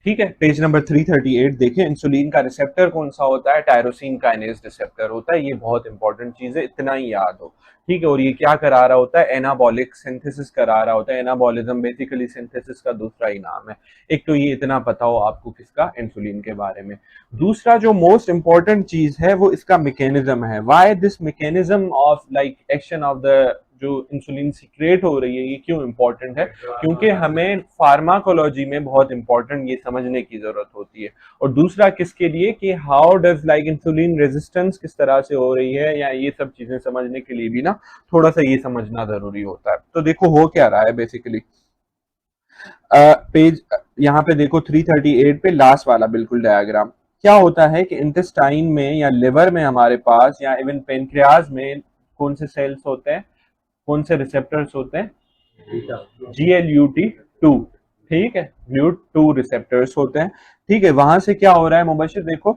ठीक है, page number 338 देखें, इंसुलिन का रिसेप्टर कौन सा होता है? टायरोसिन काइनेज रिसेप्टर होता है। ये बहुत इंपॉर्टेंट चीज है, इतना ही याद हो। ठीक है, और ये क्या करा रहा होता है? एनाबॉलिक सिंथेसिस करा रहा होता है। एनाबॉलिज्म बेसिकली सिंथेसिस का दूसरा ही नाम है। एक तो ये इतना पता हो आपको किसका, इंसुलिन के बारे में। दूसरा जो मोस्ट इंपॉर्टेंट चीज है वो इसका मैकेनिज्म है। Why this mechanism of like action of the जो इंसुलिन सीक्रेट हो रही है, ये क्यों इंपॉर्टेंट है? क्योंकि हमें फार्माकोलॉजी में बहुत इंपॉर्टेंट ये समझने की जरूरत होती है। और दूसरा किसके लिए कि how does like insulin resistance किस तरह से हो रही है, या ये सब चीजें समझने के लिए भी ना थोड़ा सा ये समझना जरूरी होता है। तो देखो हो क्या रहा है बेसिकली, पेज यहाँ पे देखो 338 पे लास्ट वाला बिल्कुल डायग्राम। क्या होता है कि इंटेस्टाइन में या लिवर में हमारे पास या इवन पेनक्रियाज में कौन से सेल्स होते हैं, कौन से रिसेप्टर्स होते हैं? GLUT2। ठीक है, GLUT2 रिसेप्टर्स होते हैं। ठीक है, वहां से क्या हो रहा है मुबशिर? देखो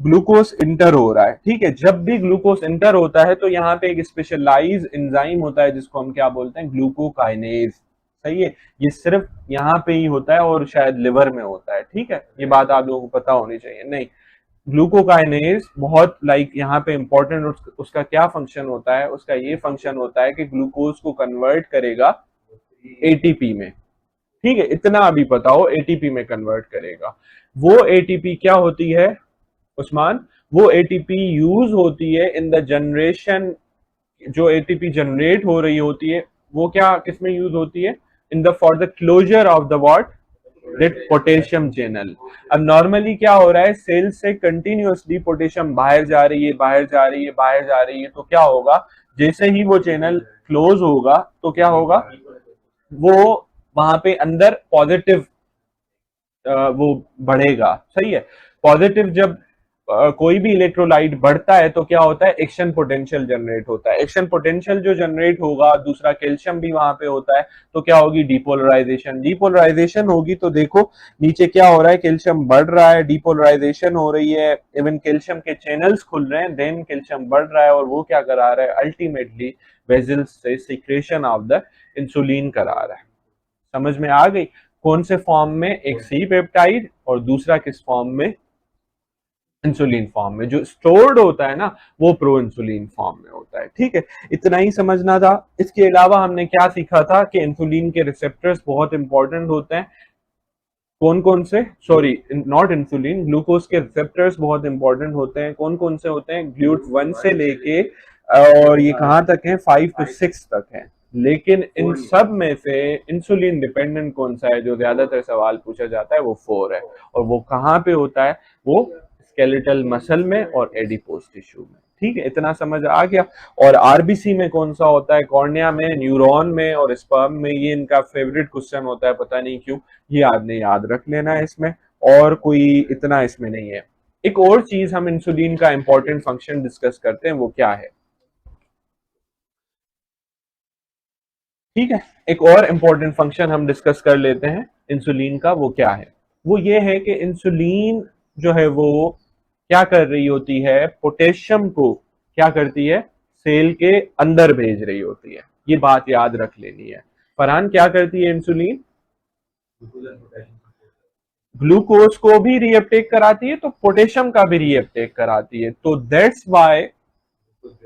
ग्लूकोज इंटर हो रहा है। ठीक है, जब भी ग्लूकोज इंटर होता है तो यहाँ पे एक स्पेशलाइज एंजाइम होता है जिसको हम क्या बोलते हैं? ग्लूकोकाइनेज। सही है, ये सिर्फ यहाँ पे ही होता है और शायद लिवर में होता है। ठीक है, ये बात आप लोगों को पता होनी चाहिए। नहीं, ग्लूकोकाइनेज बहुत लाइक यहाँ पे इंपॉर्टेंट, उसका क्या फंक्शन होता है? उसका ये फंक्शन होता है कि ग्लूकोज को कन्वर्ट करेगा एटीपी में। ठीक है, इतना अभी पता हो, एटीपी में कन्वर्ट करेगा। वो एटीपी क्या होती है उस्मान? वो एटीपी यूज होती है इन द जनरेशन, जो एटीपी जनरेट हो रही होती है वो क्या किसमें यूज होती है? In the for the closure of the what? That potassium channel. अब नॉर्मली क्या हो रहा है? सेल से कंटिन्यूअसली पोटेशियम बाहर जा रही है, बाहर जा रही है, बाहर जा रही है, तो क्या होगा? जैसे ही वो चैनल क्लोज होगा तो क्या होगा? वो वहां पे अंदर पॉजिटिव वो बढ़ेगा। सही है, पॉजिटिव जब कोई भी इलेक्ट्रोलाइट बढ़ता है तो क्या होता है? एक्शन पोटेंशियल जनरेट होता है। एक्शन पोटेंशियल जो जनरेट होगा, दूसरा कैल्शियम भी वहां पे होता है, तो क्या होगी? डीपोलराइजेशन। डीपोलराइजेशन होगी तो देखो नीचे क्या हो रहा है? कैल्शियम बढ़ रहा है, डीपोलराइजेशन हो रही है, इवन कैल्शियम के चैनल्स खुल रहे हैं, देन कैल्शियम बढ़ रहा है और वो क्या करा रहा है? अल्टीमेटली वेजल्स से सिक्रेशन ऑफ द इंसुलिन करा रहा है। समझ में आ गई? कौन से फॉर्म में? एक सी पेप्टाइड और दूसरा किस फॉर्म में? इंसुलिन फॉर्म में। जो स्टोर्ड होता है ना वो प्रो इंसुलिन फॉर्म में होता है। ठीक है, इतना ही समझना था। इसके अलावा हमने क्या सीखा था कि इंसुलिन के रिसेप्टर्स बहुत इंपॉर्टेंट होते हैं। कौन कौन से? सॉरी, नॉट इंसुलिन, ग्लूकोज के रिसेप्टर्स बहुत इंपॉर्टेंट होते हैं। कौन कौन से होते हैं? GLUT1 से लेके और ये कहां तक है? 5 to 6 तक है। लेकिन इन सब में से इंसुलिन डिपेंडेंट कौन सा है जो ज्यादातर सवाल पूछा जाता है? वो 4 है। और वो कहाँ पे होता है? वो स्केलेटल मसल में और एडिपोज टिश्यू में। ठीक है, इतना समझ आ गया। और आरबीसी में कौन सा होता है? कॉर्निया में, न्यूरॉन में और स्पर्म में। ये इनका फेवरेट क्वेश्चन होता है, पता नहीं क्यों। ये आपने याद रख लेना है इसमें, और कोई इतना इसमें नहीं है। एक और चीज हम इंसुलिन का इंपॉर्टेंट फंक्शन डिस्कस करते हैं, वो क्या है? ठीक है, एक और इंपॉर्टेंट फंक्शन हम डिस्कस कर लेते हैं इंसुलिन का, वो क्या है? वो ये है कि इंसुलिन जो है वो क्या कर रही होती है? पोटेशियम को क्या करती है? सेल के अंदर भेज रही होती है। ये बात याद रख लेनी है। फरहान, क्या करती है इंसुलिन? ग्लूकोज को भी रीअपटेक कराती है तो पोटेशियम का भी रीअपटेक कराती है। तो दैट्स वाई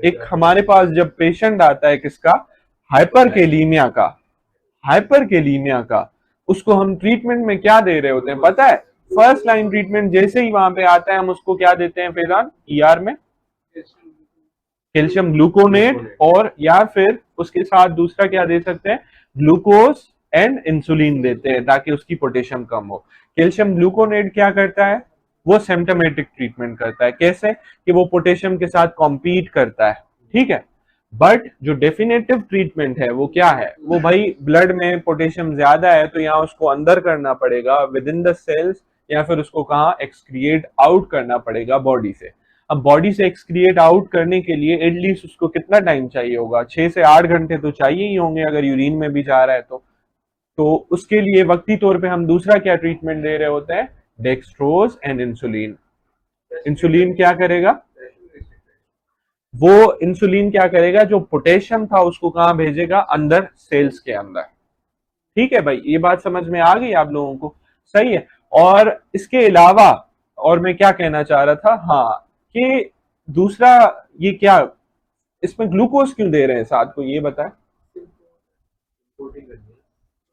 एक हमारे पास जब पेशेंट आता है किसका? हाइपरकेलीमिया का। हाइपरकेलीमिया का उसको हम ट्रीटमेंट में क्या दे रहे होते हैं पता है? फर्स्ट लाइन ट्रीटमेंट जैसे ही वहां पे आता है हम उसको क्या देते हैं फैजान? ईआर में कैल्शियम ग्लूकोनेट, और या फिर उसके साथ दूसरा क्या दे सकते हैं? ग्लूकोज एंड इंसुलिन देते हैं ताकि उसकी पोटेशियम कम हो। कैल्शियम ग्लूकोनेट क्या करता है? वो सिम्टोमेटिक ट्रीटमेंट करता है। कैसे? कि वो पोटेशियम के साथ कॉम्पीट करता है। ठीक है, बट जो डेफिनेटिव ट्रीटमेंट है वो क्या है? वो भाई ब्लड में पोटेशियम ज्यादा है तो यहाँ उसको अंदर करना पड़ेगा विद इन द सेल्स, या फिर उसको कहाँ एक्सक्रिएट आउट करना पड़ेगा? बॉडी से। अब बॉडी से एक्सक्रिएट आउट करने के लिए एटलीस्ट उसको कितना टाइम चाहिए होगा? 6 से 8 घंटे तो चाहिए ही होंगे अगर यूरिन में भी जा रहा है तो उसके लिए वक्ती तौर पे हम दूसरा क्या ट्रीटमेंट दे रहे होते हैं? Dextrose and insulin. इंसुलिन क्या करेगा? वो इंसुलिन क्या करेगा? जो पोटेशियम था उसको कहां भेजेगा? अंदर, सेल्स के अंदर। ठीक है भाई, ये बात समझ में आ गई आप लोगों को? सही है। और इसके अलावा, और मैं क्या कहना चाह रहा था, हाँ, कि दूसरा, ये क्या, इसमें ग्लूकोज क्यों दे रहे हैं साथ को, ये बताएं।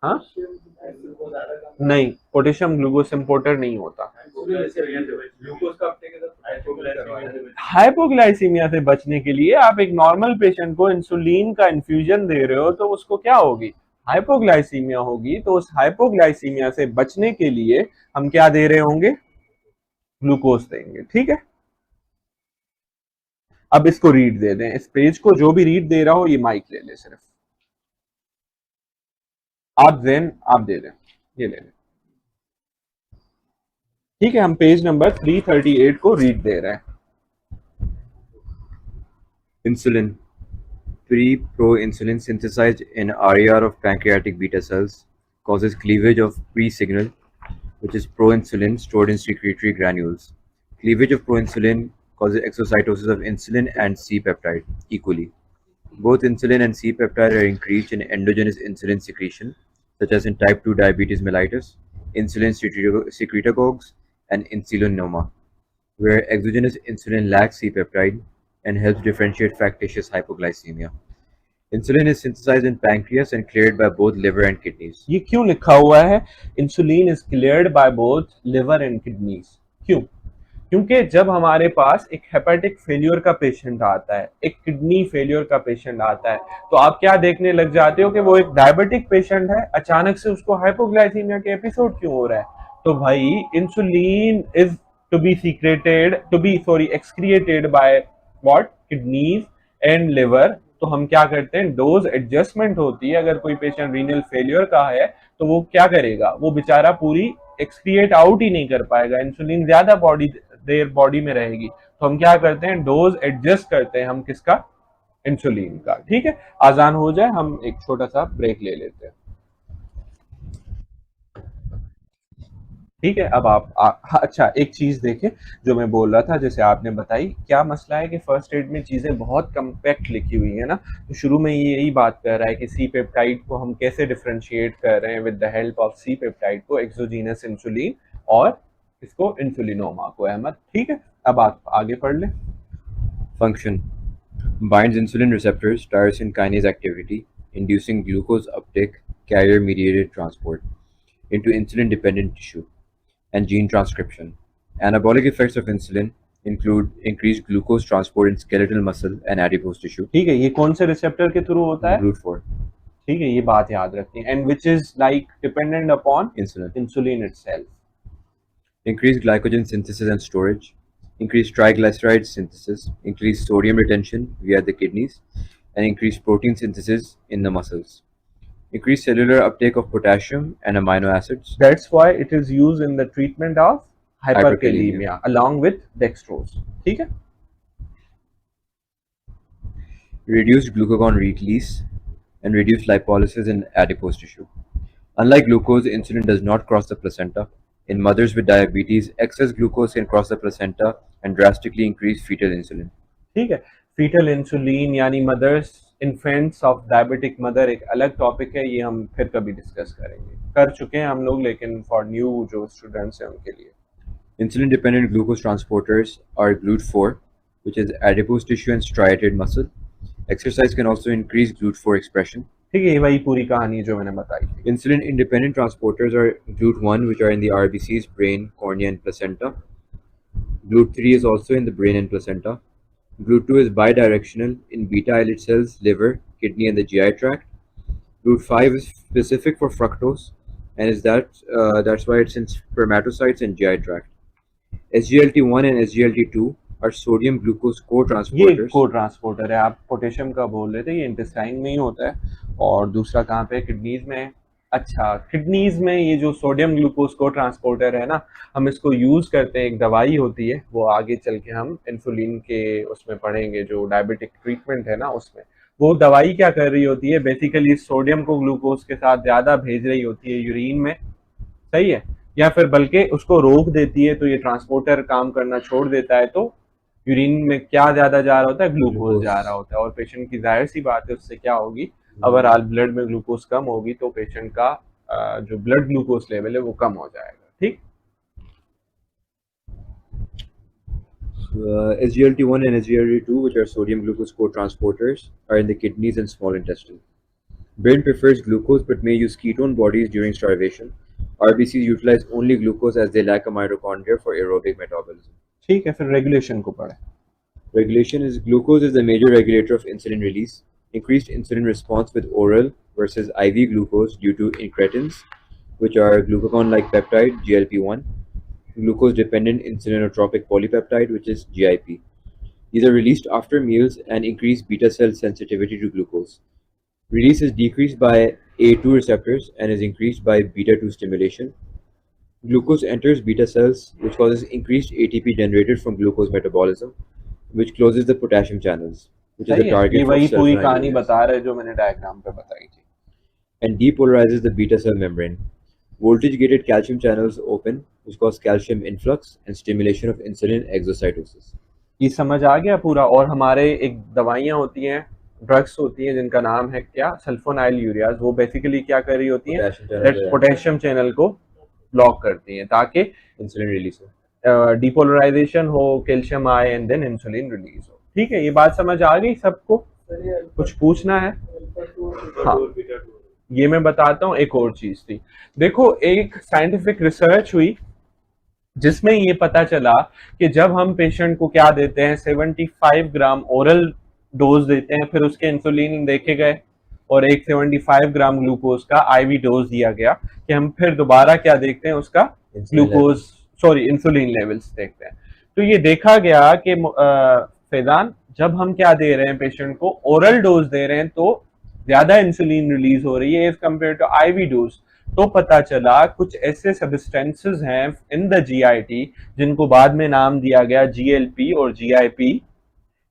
हाँ, नहीं, पोटेशियम ग्लूकोज इम्पोर्टर नहीं होता। हाइपोग्लाइसीमिया से बचने के लिए आप एक नॉर्मल पेशेंट को इंसुलिन का इन्फ्यूजन दे रहे हो तो उसको क्या होगी, हाइपोग्लाइसीमिया होगी। तो उस हाइपोग्लाइसीमिया से बचने के लिए हम क्या दे रहे होंगे, ग्लूकोज देंगे, ठीक है। अब इसको रीड दे दें, इस पेज को जो भी रीड दे रहा हो ये माइक ले ले, सिर्फ आप जैन आप दे दें, ये ले लें, ठीक है। हम पेज नंबर 338 को रीड दे रहे हैं। Insulin. Pre-proinsulin synthesized in RAR of pancreatic beta cells causes cleavage of pre-signal, which is proinsulin stored in secretory granules. Cleavage of proinsulin causes exocytosis of insulin and C-peptide equally. Both insulin and C-peptide are increased in endogenous insulin secretion, such as in type 2 diabetes mellitus, insulin secretagogues, and insulinoma, where exogenous insulin lacks C-peptide and helps differentiate factitious hypoglycemia. Insulin is synthesized in pancreas and cleared by both liver and kidneys. ये क्यों लिखा हुआ है, insulin is cleared by both liver and kidneys, क्यों? क्योंकि जब हमारे पास एक हेपेटिक फेलियर का पेशेंट आता है, एक किडनी फेलियर का पेशेंट आता है, तो आप क्या देखने लग जाते हो कि वो एक डायबिटिक पेशेंट है, अचानक से उसको हाइपोग्लाइसीमिया के एपिसोड क्यों हो रहा है? तो भाई insulin is to be secreted, to be sorry excreted by what, kidneys and liver. तो हम क्या करते हैं, डोज एडजस्टमेंट होती है। अगर कोई पेशेंट रीनल फेलियर का है तो वो क्या करेगा, वो बेचारा पूरी एक्सक्रिएट आउट ही नहीं कर पाएगा, इंसुलिन ज्यादा बॉडी देर बॉडी में रहेगी। तो हम क्या करते हैं, डोज एडजस्ट करते हैं हम किसका, इंसुलिन का, ठीक है। आसान हो जाए हम एक छोटा सा ब्रेक ले लेते हैं, ठीक है। अब आप हाँ, अच्छा एक चीज देखें जो मैं बोल रहा था, जैसे आपने बताई, क्या मसला है कि फर्स्ट एड में चीजें बहुत कम्पैक्ट लिखी हुई है ना, तो शुरू में ये यही बात कर रहा है कि सी पेप्टाइड को हम कैसे डिफ्रेंशिएट कर रहे हैं with the help of C peptide को, एक्सोजीनस इंसुलिन और इसको इंसुलिनोमा को, अहमद, ठीक है। अब आप आगे पढ़ लें। Function. Binds insulin receptors, tyrosine kinase activity, inducing glucose uptake, carrier-mediated transport into insulin-dependent tissue, and gene transcription. Anabolic effects of insulin include increased glucose transport in skeletal muscle and adipose tissue. ठीक है, ये कौन से receptor के through होता है, GLUT4. ठीक है, ये बात याद रखनी है। And which is like dependent upon Insulin. Insulin itself. Increased glycogen synthesis and storage, increased triglyceride synthesis, increased sodium retention via the kidneys, and increased protein synthesis in the muscles. Increased cellular uptake of potassium and amino acids. That's why it is used in the treatment of hyperkalemia Hyperkalemia. along with dextrose, ठीक है। Reduced glucagon release and reduced lipolysis in adipose tissue. Unlike glucose, insulin does not cross the placenta. In mothers with diabetes, excess glucose can cross the placenta and drastically increase fetal insulin. ठीक है, fetal insulin यानी mothers, infants of diabetic mother एक अलग topic है, ये हम फिर कभी डिस्कस करेंगे, कर चुके हैं हम लोग, लेकिन फॉर न्यू जो स्टूडेंट्स हैं उनके लिए। Insulin dependent glucose transporters are GLUT4, which is adipose tissue and striated muscle. Exercise can also increase GLUT4 expression. ठीक है, ये वही पूरी कहानी जो मैंने बताई थी। Insulin independent transporters are GLUT1, which are in the RBCs, brain, cornea, and placenta. GLUT3 is also in the brain and placenta. GLUT2 is bidirectional in beta islet cells, liver, kidney, and the GI tract. GLUT5 is specific for fructose, and that's why it's in spermatocytes and GI tract. SGLT1 and SGLT2 are sodium glucose ये co-transporters. को transporter है, आप potassium का बोल रहे थे, ये intestine में ही होता है, और दूसरा कहाँ पे, किडनीज में। अच्छा, किडनीज में ये जो सोडियम ग्लूकोज को ट्रांसपोर्टर है ना, हम इसको यूज करते हैं, एक दवाई होती है, वो आगे चल के हम इंसुलिन के उसमें पढ़ेंगे, जो डायबिटिक ट्रीटमेंट है ना उसमें। वो दवाई क्या कर रही होती है, बेसिकली सोडियम को ग्लूकोज के साथ ज्यादा भेज रही होती है यूरिन में, सही है, या फिर बल्कि उसको रोक देती है, तो ये ट्रांसपोर्टर काम करना छोड़ देता है, तो यूरिन में क्या ज्यादा जा रहा होता है, ग्लूकोज जा रहा होता है, और पेशेंट की जाहिर सी बात है उससे क्या होगी, ओवरऑल ब्लड में ग्लूकोज कम होगी, तो पेशेंट का जो ब्लड ग्लूकोज लेवल है वो कम हो जाएगा, ठीक। SGLT1 and SGLT2, which are sodium glucose co-transporters, are in the kidneys and small intestine. Brain prefers glucose but may use ketone bodies during starvation. RBCs utilize only glucose as they lack a mitochondria for aerobic metabolism. ठीक है, फिर regulation को पढ़े। Regulation is glucose is the major regulator of insulin release. Increased insulin response with oral versus IV glucose due to incretins, which are glucagon-like peptide (GLP-1), glucose-dependent insulinotropic polypeptide, which is GIP. These are released after meals and increase beta cell sensitivity to glucose. Release is decreased by A2 receptors and is increased by beta 2 stimulation. Glucose enters beta cells, which causes increased ATP generated from glucose metabolism, which closes the potassium channels, which is सही the है, ये target for वही पूरी कहानी sulfonylureas, बता रहे जो मैंने डायग्राम पे बताई थी। and depolarizes the beta cell membrane. Voltage-gated calcium channels open, which cause calcium influx and stimulation of insulin exocytosis. ये समझ आ गया पूरा। और हमारे एक दवाइयाँ होती हैं, ड्रग्स होती हैं जिनका नाम है क्या, सल्फोनाइल यूरियाज। वो बेसिकली क्या कर रही होती हैं, Potassium channel पोटेशियम चैनल को ब्लॉक करती हैं ताकि insulin release हो. डिपोलराइजेशन हो, कैल्शियम आए एंड देन इंसुलिन रिलीज हो। ठीक है, ये बात समझ आ गई सबको? कुछ पूछना है? हाँ, ये मैं बताता हूँ। एक और चीज थी, देखो एक साइंटिफिक रिसर्च हुई जिसमें ये पता चला कि जब हम पेशेंट को क्या देते हैं, 75 ग्राम ओरल डोज देते हैं, फिर उसके इंसुलिन देखे गए और एक 75 ग्राम ग्लूकोज का आईवी डोज दिया गया, कि हम फिर दोबारा क्या देखते हैं, उसका ग्लूकोज इंसुलिन लेवल्स देखते हैं। तो ये देखा गया कि फैजान, जब हम क्या दे रहे हैं पेशेंट को, ओरल डोज दे रहे हैं, तो ज्यादा इंसुलिन रिलीज हो रही है as compare to IV dose. तो पता चला कुछ ऐसे सब्सटेंसेस हैं इन द जीआईटी जिनको बाद में नाम दिया गया जीएलपी और जीआईपी।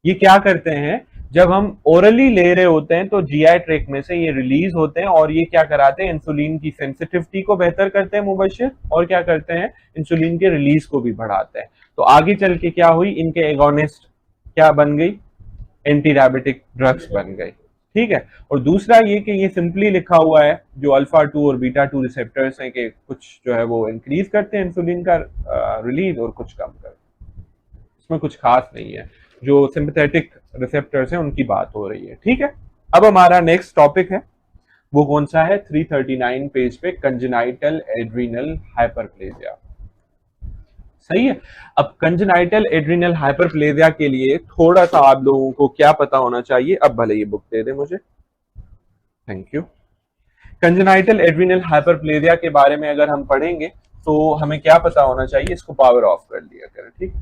ये क्या करते हैं, जब हम ओरली ले रहे होते हैं तो जीआई ट्रैक्ट में से ये रिलीज होते हैं और ये क्या कराते हैं, इंसुलिन की सेंसिटिविटी को बेहतर करते हैं मुबशिर, और क्या करते हैं, इंसुलिन के रिलीज को भी बढ़ाते हैं। तो आगे चल के क्या हुई, इनके एगोनिस्ट क्या बन गई, एंटी डायबिटिक ड्रग्स बन गई। ठीक है, और दूसरा ये कि ये सिंपली लिखा हुआ है, जो अल्फा 2 और बीटा 2 रिसेप्टर्स हैं कि कुछ जो है वो इंक्रीज करते हैं इंसुलिन का रिलीज और कुछ कम करते हैं। इसमें कुछ खास नहीं है, जो सिंपैथेटिक रिसेप्टर्स हैं उनकी बात हो रही है। ठीक है, अब हमारा नेक्स्ट टॉपिक है, वो कौन सा है, 339 पेज पे, कंजेनाइटल एड्रीनल हाइपरप्लेजिया। सही है। अब कंजेनाइटल एड्रीनल हाइपरप्लेजिया के लिए थोड़ा सा आप लोगों को क्या पता होना चाहिए, अब भले ये बुक दे दे मुझे, thank you. Congenital adrenal hyperplasia के बारे में अगर हम पढ़ेंगे तो हमें क्या पता होना चाहिए, इसको पावर ऑफ कर दिया करें। ठीक,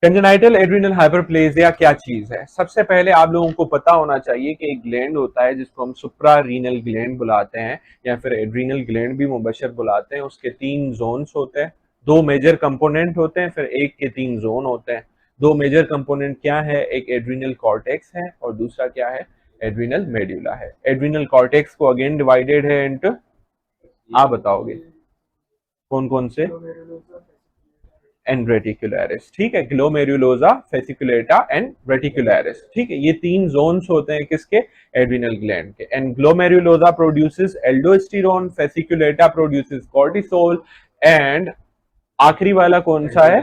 कंजेनाइटल एड्रीनल हाइपरप्लेजिया क्या चीज है। सबसे पहले आप लोगों को पता होना चाहिए कि एक ग्लैंड होता है जिसको हम सुप्रा रीनल ग्लैंड बुलाते हैं या फिर एड्रीनल ग्लैंड भी मुबशर बुलाते हैं। उसके 3 जोन्स होते हैं, 2 मेजर कंपोनेंट होते हैं, फिर एक के 3 जोन होते हैं। 2 मेजर कंपोनेंट क्या है, एक एड्रीनल कॉर्टेक्स है और दूसरा क्या है, एड्रीनल मेड्यूला है। एड्रीनल कॉर्टेक्स को अगेन डिवाइडेड है इनटू, आप बताओगे कौन कौन से, एंड रेटिकुलरिस। ठीक है, ग्लोमेरुलोसा, फेसिकुलेटा एंड रेटिकुलरिस। ठीक है, ये 3 जोन्स होते हैं किसके, एड्रीनल ग्लैंड के। And glomerulosa produces aldosterone, fasciculata produces cortisol, and आखिरी वाला कौन सा है,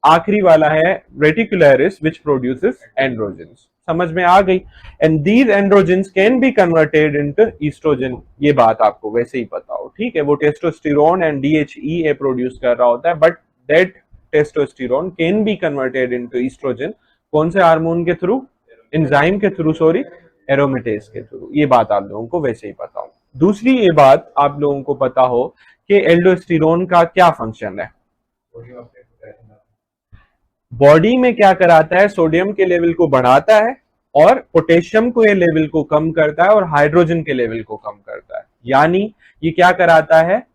आखिरी वाला है रेटिकुलरिस विच प्रोड्यूसेस एंड्रोजेंस। समझ में आ गई। And these androgens can be converted into estrogen, ये बात आपको वैसे ही पता हो। ठीक है, वो टेस्टोस्टेरोन एंड डीएचईए प्रोड्यूस कर रहा होता है, but that testosterone can be converted into estrogen, कौन से हार्मोन के थ्रू, एंजाइम के थ्रू, सॉरी एरोमेटेज के थ्रू। ये बात आप लोगों को वैसे ही पता हो। दूसरी ये बात आप लोगों को पता हो कि एल्डोस्टेरोन का क्या फंक्शन है, बॉडी में क्या कराता है, सोडियम के लेवल को बढ़ाता है और पोटेशियम के लेवल को कम करता है और हाइड्रोजन के लेवल को कम करता है। यानी ये क्या कराता है,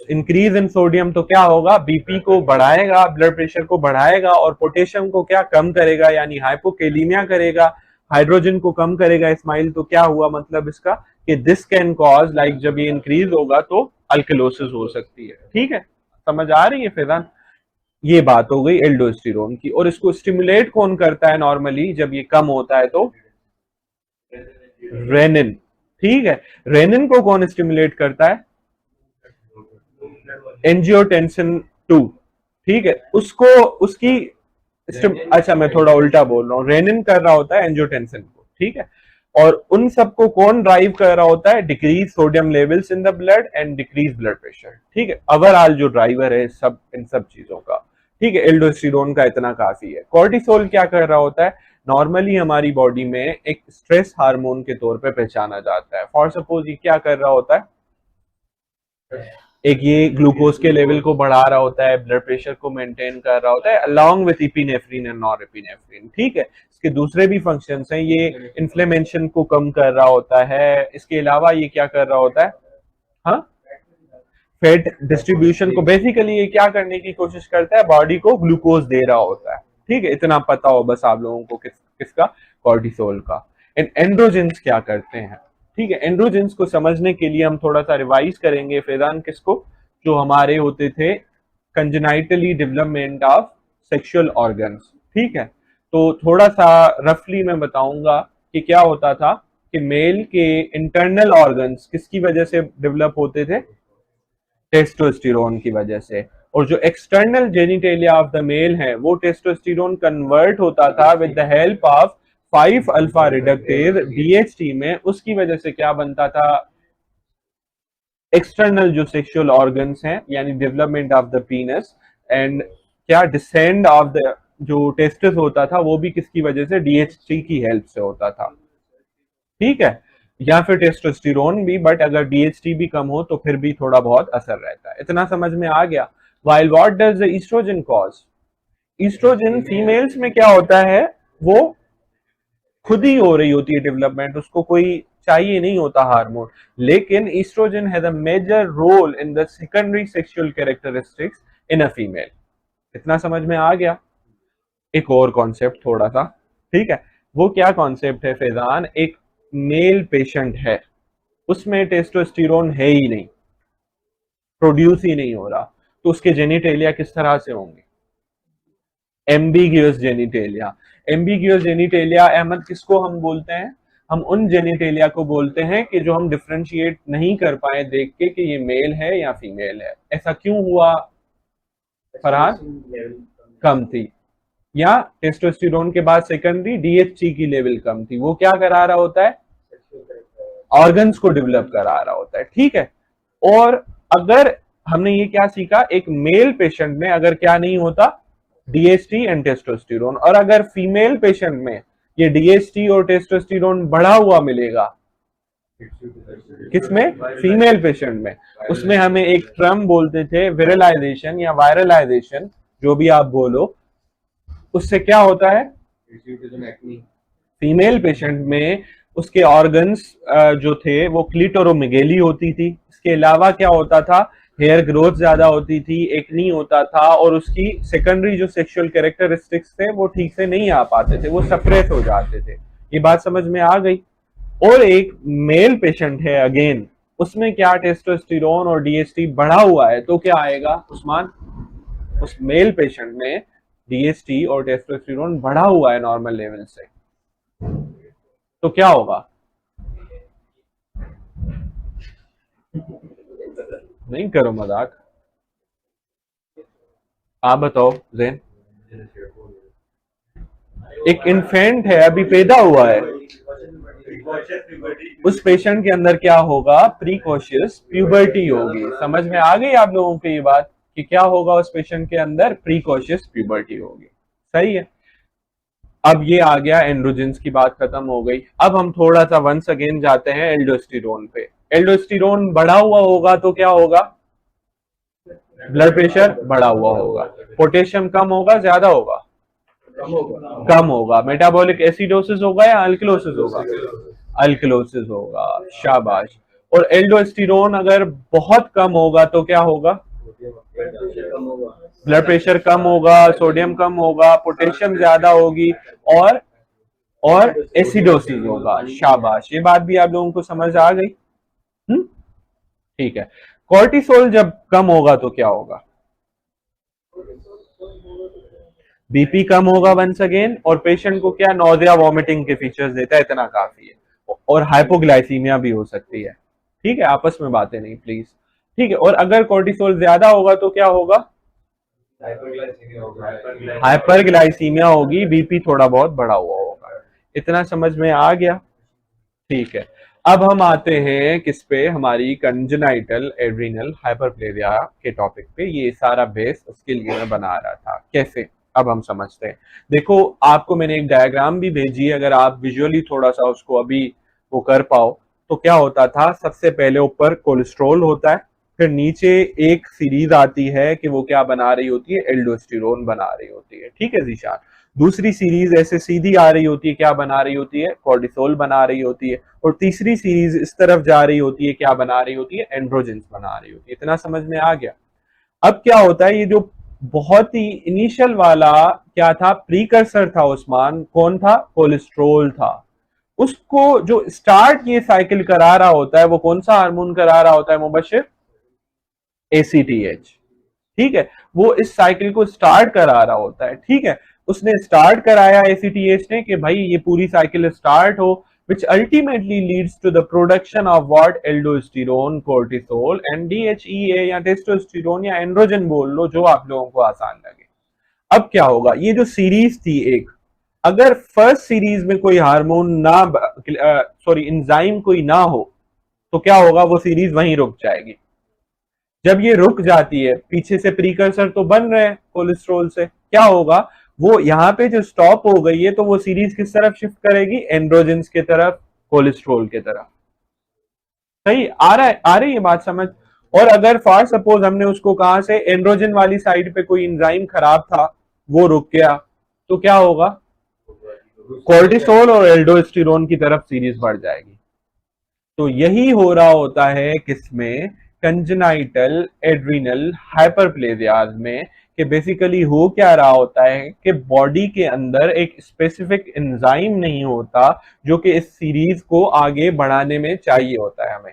इंक्रीज इन सोडियम तो क्या होगा, बीपी को बढ़ाएगा, ब्लड प्रेशर को बढ़ाएगा, और पोटेशियम को क्या कम करेगा, यानी हाइपोकैलिमिया करेगा, हाइड्रोजन को कम करेगा। इस्माइल, तो क्या हुआ मतलब इसका कि दिस कैन कॉज, लाइक जब ये इंक्रीज होगा तो अल्कलोसिस हो सकती है। ठीक है, समझ आ रही है फैजान? ये बात हो गई एल्डोस्टेरोन की। और इसको स्टिमुलेट कौन करता है नॉर्मली जब ये कम होता है, तो रेनिन। ठीक है। रेनिन को कौन स्टिमुलेट करता है? एंजियोटेंसिन 2। ठीक है, उसको उसकी अच्छा मैं थोड़ा उल्टा बोल रहा हूँ, रेनिन कर रहा होता है एंजियोटेंसिन को, ठीक है। और उन सबको कौन ड्राइव कर रहा होता है? Decrease sodium levels in the blood and decrease blood pressure, ठीक है। ओवरऑल जो ड्राइवर है सब इन सब चीजों का, ठीक है। एल्डोस्टेरोन का इतना काफी है। कॉर्टिसोल क्या कर रहा होता है? नॉर्मली हमारी बॉडी में एक स्ट्रेस हार्मोन के तौर पे पहचाना जाता है। फॉर सपोज ये क्या कर रहा होता है? एक ये ग्लूकोज के लेवल को बढ़ा रहा होता है, ब्लड प्रेशर को मेंटेन कर रहा होता है along with epinephrine and norepinephrine, ठीक है। इसके दूसरे भी फंक्शंस हैं, ये इन्फ्लेमेशन को कम कर रहा होता है। इसके अलावा ये क्या कर रहा होता है? हाँ, फैट डिस्ट्रीब्यूशन को, बेसिकली ये क्या करने की कोशिश करता है? बॉडी को ग्लूकोज दे रहा होता है, ठीक है। इतना पता हो बस आप लोगों को किसका? कॉर्टिसोल का। एंड्रोजेंस क्या करते हैं? ठीक है, एंड्रोजेंस को समझने के लिए हम थोड़ा सा रिवाइज करेंगे फैजान किसको, जो हमारे होते थे congenitally development of sexual organs, ठीक है। तो थोड़ा सा रफली मैं बताऊंगा कि क्या होता था कि मेल के इंटरनल ऑर्गन्स किसकी वजह से डेवलप होते थे? टेस्टोस्टेरोन की वजह से। और जो external genitalia of the male है वो टेस्टोस्टेरोन कन्वर्ट होता था with the help of 5 alpha reductase DHT में। उसकी वजह से क्या बनता था? एक्सटर्नल जो सेक्सुअल ऑर्गन्स हैं, यानी डेवलपमेंट ऑफ द पीनस एंड क्या डिसेंड ऑफ द जो टेस्टिस होता था वो भी किसकी वजह से? डीएचटी की हेल्प से होता था, ठीक है। या फिर टेस्टोस्टेरोन भी, बट अगर डीएचटी भी कम हो तो फिर भी थोड़ा बहुत असर रहता है। इतना समझ में आ गया? While what does the estrogen cause? Estrogen females में क्या होता है? वो खुद ही हो रही होती है डेवलपमेंट, उसको कोई चाहिए नहीं होता हार्मोन। लेकिन estrogen has a major role in the secondary sexual characteristics in a female. इतना समझ में आ गया? एक और कॉन्सेप्ट थोड़ा सा, ठीक है। वो क्या कॉन्सेप्ट है फैजान? एक मेल पेशेंट है, उसमें टेस्टोस्टेरोन है ही नहीं, प्रोड्यूस ही नहीं हो रहा, तो उसके जेनिटेलिया किस तरह से होंगे? Ambiguous genitalia. एम्बिग्यूअस जेनिटेलिया अहमद किसको हम बोलते हैं? हम उन जेनिटेलिया को बोलते हैं कि जो हम डिफ्रेंशिएट नहीं कर पाए देख के कि ये मेल है या फीमेल है। ऐसा क्यों हुआ फरहान? कम थी, या टेस्टोस्टेरोन के बाद सेकेंडरी डीएचटी की लेवल कम थी। वो क्या करा रहा होता है? ऑर्गन्स को डेवलप करा रहा होता है, ठीक है। और अगर हमने ये क्या सीखा? एक मेल पेशेंट में अगर क्या नहीं होता? DHT and testosterone. और अगर फीमेल पेशेंट में ये डीएचटी और टेस्टोस्टेरोन बढ़ा हुआ मिलेगा, किसमें? फीमेल पेशेंट में। उसमें हमें एक टर्म बोलते थे विरलाइजेशन या वायरलाइजेशन, जो भी आप बोलो। उससे क्या होता है? फीमेल पेशेंट में उसके ऑर्गन्स जो थे वो क्लिटोरोमेगेली होती थी। इसके अलावा क्या होता था? हेयर ग्रोथ ज्यादा होती थी, एक्नी होता था, और उसकी सेकेंडरी जो सेक्सुअल कैरेक्टरिस्टिक्स थे वो ठीक से नहीं आ पाते थे, वो सप्रेस हो जाते थे। ये बात समझ में आ गई? और एक मेल पेशेंट है अगेन, उसमें क्या टेस्टोस्टेरोन और डीएचटी बढ़ा हुआ है, तो क्या आएगा उस्मान? उस मेल पेशेंट में डीएचटी और टेस्टोस्टेरोन बढ़ा हुआ है नॉर्मल लेवल से, तो क्या होगा? नहीं करो मजाक, आप बताओ जैन। एक इन्फेंट है, अभी पैदा हुआ है, उस पेशेंट के अंदर क्या होगा? प्रीकॉशियस प्यूबर्टी होगी। समझ में आ गई आप लोगों को ये बात कि क्या होगा उस पेशेंट के अंदर? प्रीकॉशियस प्यूबर्टी होगी, सही है। अब ये आ गया एंड्रोजेंस की बात खत्म हो गई। अब हम थोड़ा सा वंस अगेन जाते हैं एल्डोस्टेरोन पे। एल्डोस्टेरोन बढ़ा हुआ होगा तो क्या होगा? ब्लड प्रेशर बढ़ा हुआ होगा। पोटेशियम कम होगा, ज्यादा होगा? कम होगा। मेटाबॉलिक एसिडोसिस होगा या अल्कलोसिस होगा? अल्कलोसिस होगा, शाबाश। और एल्डोस्टेरोन अगर बहुत कम होगा तो क्या होगा? ब्लड प्रेशर कम होगा, सोडियम कम होगा, पोटेशियम ज्यादा होगी, और और एसिडोसिस होगा, शाबाश। ये बात भी आप लोगों को समझ आ गई? ठीक है। कॉर्टिसोल जब कम होगा तो क्या होगा? बीपी कम होगा वंस अगेन, और पेशेंट को क्या? नोजिया वॉमिटिंग के फीचर्स देता है, इतना काफी है। और हाइपोग्लाइसीमिया भी हो सकती है। ठीक है, आपस में बातें नहीं प्लीज। ठीक है, और अगर कोर्टिसोल ज्यादा होगा तो क्या होगा? हाइपरग्लाइसीमिया होगी, बीपी थोड़ा बहुत बढ़ा हुआ होगा। इतना समझ में आ गया? ठीक है। अब हम आते हैं किस पे, हमारी कंजेनाइटल एड्रिनल हाइपरप्लेजिया के टॉपिक पे। ये सारा बेस उसके लिए मैं बना रहा था, कैसे अब हम समझते हैं। देखो, आपको मैंने एक डायग्राम भी भेजी है, अगर आप विजुअली थोड़ा सा उसको अभी वो कर पाओ तो क्या होता था। सबसे पहले ऊपर कोलेस्ट्रॉल होता है, फिर नीचे एक सीरीज आती है कि वो क्या बना रही होती है, एल्डोस्टेरोन बना रही होती है। ठीक है जीशान। दूसरी सीरीज ऐसे सीधी आ रही होती है, क्या बना रही होती है, कॉर्टिसोल बना रही होती है। और तीसरी सीरीज इस तरफ जा रही होती है, क्या बना रही होती है, एंड्रोजेंस बना रही होती है। इतना समझ में आ गया? अब क्या होता है, ये जो बहुत ही इनिशियल वाला क्या था, प्रीकर्सर था उस्मान, कौन था, कोलेस्ट्रोल था। उसको जो स्टार्ट ये साइकिल करा रहा होता है वो कौन सा हार्मोन करा रहा होता है मुबशिर? ACTH। ठीक है, वो इस साइकिल को स्टार्ट करा रहा होता है। ठीक है, उसने स्टार्ट कराया ACTH ने कि भाई ये पूरी साइकिल स्टार्ट हो, which ultimately leads to the production of what, aldosterone, cortisol and DHEA या टेस्टोस्टेरोन या एंड्रोजन बोल लो, जो आप लोगों को आसान लगे। अब क्या होगा, ये जो सीरीज थी एक, अगर फर्स्ट सीरीज में कोई हार्मोन ना, सॉरी एंजाइम कोई ना हो तो क्या होगा, वो सीरीज वहीं रुक जाएगी। जब ये रुक जाती है, पीछे से प्रीकर्सर तो बन रहे हैं कोलेस्ट्रॉल से, क्या होगा, वो यहाँ पे जो स्टॉप हो गई है तो वो सीरीज किस तरफ शिफ्ट करेगी, एंड्रोजेंस की तरफ, कोलेस्ट्रॉल की तरफ। सही आ रहा है, आ रही है बात समझ? और अगर फॉर सपोज हमने उसको कहा से एंड्रोजन वाली साइड पे कोई एंजाइम खराब था, वो रुक गया, तो क्या होगा, कोर्टिसोल और एल्डोस्टेरोन की तरफ सीरीज बढ़ जाएगी। तो यही हो रहा होता है किसमें, कंजेनाइटल एड्रिनल हाइपरप्लेजियाज में, कि बेसिकली हो क्या रहा होता है कि बॉडी के अंदर एक स्पेसिफिक एंजाइम नहीं होता जो कि इस सीरीज को आगे बढ़ाने में चाहिए होता है हमें,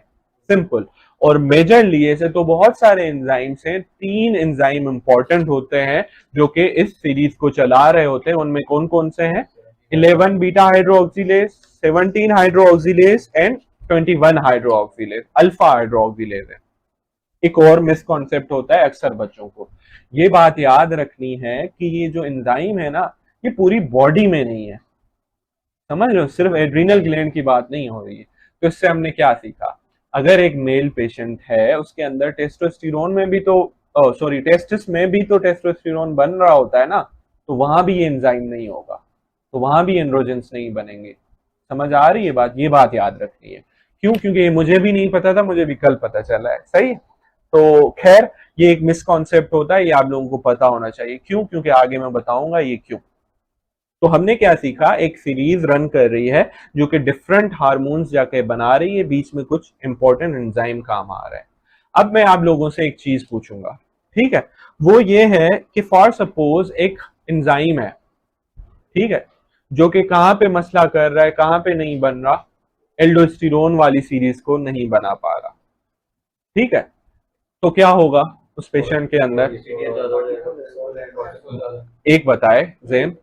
सिंपल। और मेजरली ऐसे तो बहुत सारे एंजाइम्स हैं, 3 एंजाइम इंपॉर्टेंट होते हैं जो कि इस सीरीज को चला रहे होते हैं। उनमें कौन कौन से हैं, 11 beta hydroxylase, 17 hydroxylase and 21 hydroxylase, alpha hydroxylase है। एक और मिसकॉन्सेप्ट होता है अक्सर बच्चों को, ये बात याद रखनी है कि ये जो एंजाइम है ना, ये पूरी बॉडी में नहीं है, समझ रहे हो, सिर्फ एड्रिनल ग्लैंड की बात नहीं हो रही है। तो इससे हमने क्या सीखा, अगर एक मेल पेशेंट है, उसके अंदर टेस्टोस्टेरोन में भी तो, सॉरी टेस्टिस में भी तो टेस्टोस्टेरोन बन रहा होता है ना, तो वहां भी ये एंजाइम नहीं होगा, तो वहां भी एंड्रोजेंस नहीं बनेंगे। समझ आ रही है बात? ये बात याद रखनी है। क्यों? क्योंकि मुझे भी नहीं पता था, मुझे भी कल पता चला है। सही। तो खैर, ये एक मिसकॉन्सेप्ट होता है, ये आप लोगों को पता होना चाहिए। क्यों? क्योंकि आगे मैं बताऊंगा ये क्यों। तो हमने क्या सीखा, एक सीरीज रन कर रही है जो कि डिफरेंट हार्मोन्स जाके बना रही है, बीच में कुछ इंपॉर्टेंट एंजाइम काम आ रहा है। अब मैं आप लोगों से एक चीज पूछूंगा, ठीक है, वो ये है कि फॉर सपोज एक एंजाइम है, ठीक है, जो कि कहां पे मसला कर रहा है, कहां पे नहीं बन रहा, एल्डोस्टेरोन वाली सीरीज को नहीं बना पा रहा। ठीक है, तो क्या होगा उस पेशेंट के अंदर, एक बताए जेन,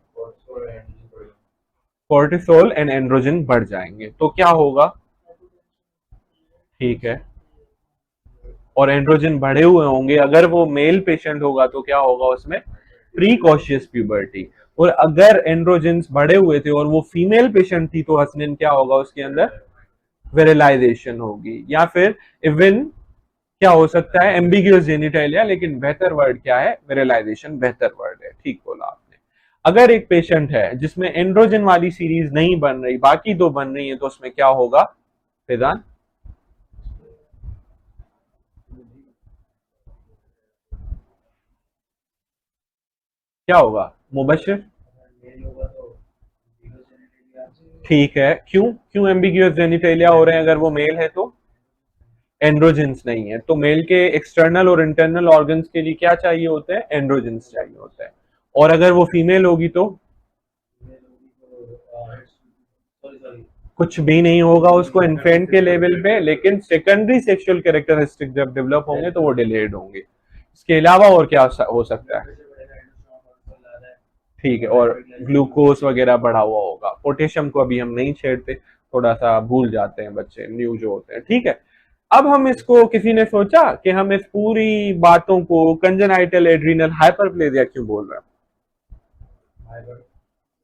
कोर्टिसोल एंड एंड्रोजन बढ़ जाएंगे, तो क्या होगा, ठीक है, और एंड्रोजन बढ़े हुए होंगे, अगर वो मेल पेशेंट होगा तो क्या होगा उसमें, प्रीकॉशियस प्यूबर्टी। और अगर एंड्रोजेंस बढ़े हुए थे और वो फीमेल पेशेंट थी तो हसनैन क्या होगा उसके अंदर, विरलाइजेशन होगी, या फिर इवन क्या हो सकता है, एम्बिग्यूअस जेनिटालिया, लेकिन बेहतर वर्ड क्या है, विरलाइजेशन बेहतर वर्ड है। ठीक बोला आपने। अगर एक पेशेंट है जिसमें एंड्रोजन वाली सीरीज नहीं बन रही, बाकी दो बन रही है, तो उसमें क्या होगा फैजान, क्या होगा मुबशिर? ठीक है, क्यों क्यों एम्बिग्यूअस जेनिटालिया हो रहे हैं, अगर वो मेल है तो एंड्रोजेंस नहीं है, तो मेल के एक्सटर्नल और इंटरनल ऑर्गन्स के लिए क्या चाहिए होते हैं, एंड्रोजेंस चाहिए होता है। और अगर वो फीमेल होगी तो कुछ भी नहीं होगा उसको इन्फेंट के लेवल पे, लेकिन सेकेंडरी सेक्सुअल कैरेक्टरिस्टिक जब डेवलप होंगे तो वो डिलेड होंगे। इसके अलावा और क्या हो सकता है, ठीक है, और ग्लूकोज वगैरह बढ़ा हुआ होगा, पोटेशियम को अभी हम नहीं छेड़ते, थोड़ा सा भूल जाते हैं बच्चे न्यू जो होते हैं, ठीक है। अब हम इसको, किसी ने सोचा कि हम इस पूरी बातों को कंजेनाइटल एड्रीनल हाइपरप्लेजिया क्यों बोल रहे हैं,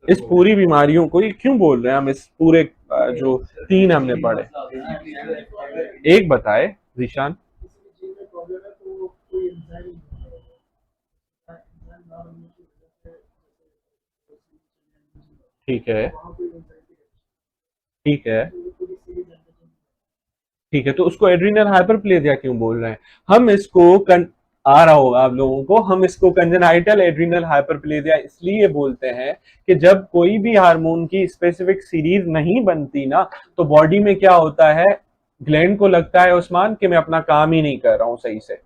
इस पूरी बीमारियों को ये क्यों बोल रहे हैं हम, इस पूरे जो तीन हमने पढ़े, एक बताए जीशान। ठीक है, ठीक है, ठीक है, तो उसको एड्रीनल हाइपरप्लेजिया क्यों बोल रहे हैं हम इसको आ रहा होगा आप लोगों को, हम इसको कंजेनाइटल एड्रीनल हाइपरप्लेजिया इसलिए बोलते हैं कि जब कोई भी हार्मोन की स्पेसिफिक सीरीज नहीं बनती ना, तो बॉडी में क्या होता है, ग्लैंड को लगता है उस्मान कि मैं अपना काम ही नहीं कर रहा हूं सही से।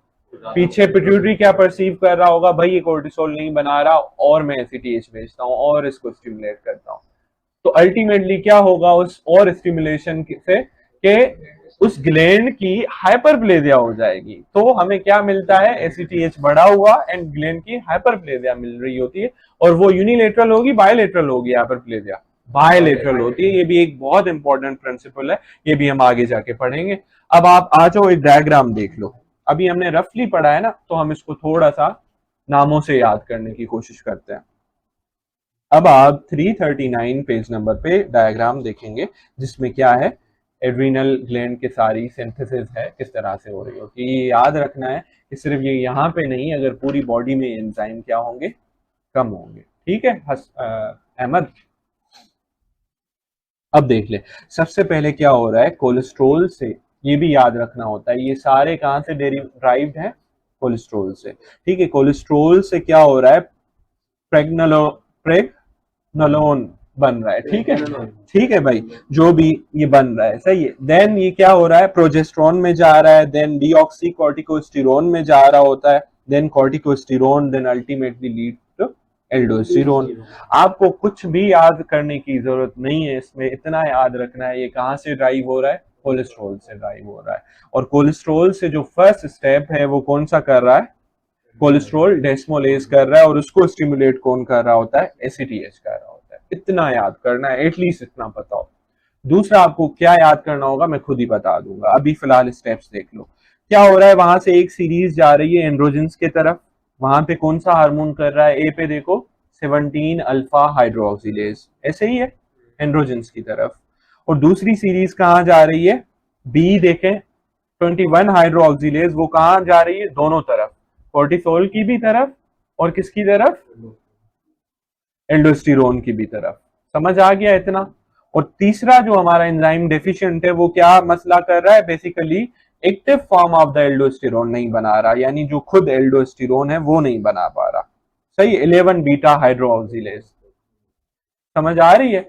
पीछे पिट्यूटरी क्या परसीव कर रहा होगा, भाई ये कोर्टिसोल नहीं बना रहा और मैं एसीटीएच भेजता हूं और इसको स्टिमुलेट करता हूं। तो अल्टीमेटली क्या होगा उस और स्टिमुलेशन से कि उस ग्लैंड की हाइपरप्लेजिया हो जाएगी, तो हमें क्या मिलता है, एसीटीएच बढ़ा हुआ एंड ग्लैंड की हाइपरप्लेजिया मिल रही होती है। और वो यूनिलेटरल होगी बायलेटरल होगी, हाइपरप्लेजिया बायलेटरल होती है। ये भी एक बहुत इंपॉर्टेंट प्रिंसिपल है, ये भी हम आगे जाके पढ़ेंगे। अब आप आ जाओ एक डायग्राम देख लो, अभी हमने रफली पढ़ा है ना, तो हम इसको थोड़ा सा नामों से याद करने की कोशिश करते हैं। अब आप 339 पेज नंबर पे डायग्राम देखेंगे, जिसमें क्या है, एड्रीनल ग्लैंड के सारी सिंथेसिस है किस तरह से हो रही होती है। ये याद रखना है कि सिर्फ ये यहाँ पे नहीं, अगर पूरी बॉडी में एंजाइम क्या होंगे, कम होंगे, ठीक है अहमद। अब देख ले, सबसे पहले क्या हो रहा है, कोलेस्ट्रोल से, ये भी याद रखना होता है, ये सारे कहाँ से डेरिवाइव्ड हैं, कोलेस्ट्रोल से, ठीक है। कोलेस्ट्रोल से क्या हो रहा है, प्रेगनलोन बन रहा है, ठीक है, ठीक है भाई, जो भी ये बन रहा है सही है। देन ये क्या हो रहा है, प्रोजेस्टेरोन में जा रहा है, देन डीऑक्सी कॉर्टिकोस्टेरोन में जा रहा होता है, then corticosterone, then ultimately lead to aldosterone. आपको कुछ भी याद करने की जरूरत नहीं है इसमें, इतना याद रखना है ये कहाँ से ड्राइव हो रहा है, कोलेस्ट्रॉल से ड्राइव हो रहा है। और कोलेस्ट्रॉल से जो फर्स्ट स्टेप है वो कौन सा कर रहा है, कोलेस्ट्रॉल डेस्मोलेज कर रहा है, और उसको स्टिमुलेट कौन कर रहा होता है, एसीटीएच कर रहा होता है। इतना याद करना है, एटलीस्ट इतना पता हो। दूसरा आपको क्या याद करना होगा मैं खुद ही बता दूंगा, अभी फिलहाल स्टेप्स देख लो। क्या हो रहा है, वहां से एक सीरीज जा रही है एंड्रोजेंस के तरफ, वहां पे कौन सा हार्मोन कर रहा है, ए पे देखो 17 अल्फा हाइड्रोक्सिलेज, ऐसे ही है एंड्रोजेंस की तरफ। और दूसरी सीरीज कहां जा रही है, बी देखें 21 हाइड्रोक्सिलेज, वो कहां जा रही है, दोनों तरफ, कोर्टिसोल की भी तरफ और किसकी तरफ, एल्डोस्टेरोन की भी तरफ। समझ आ गया इतना। और तीसरा जो हमारा एंजाइम डेफिशिएंट है वो क्या मसला कर रहा है, basically active form of the aldosterone नहीं बना रहा, यानी जो खुद एल्डोस्टेरोन है वो नहीं बना पा रहा, सही, 11 बीटा हाइड्रोक्सिलेज। समझ आ रही है,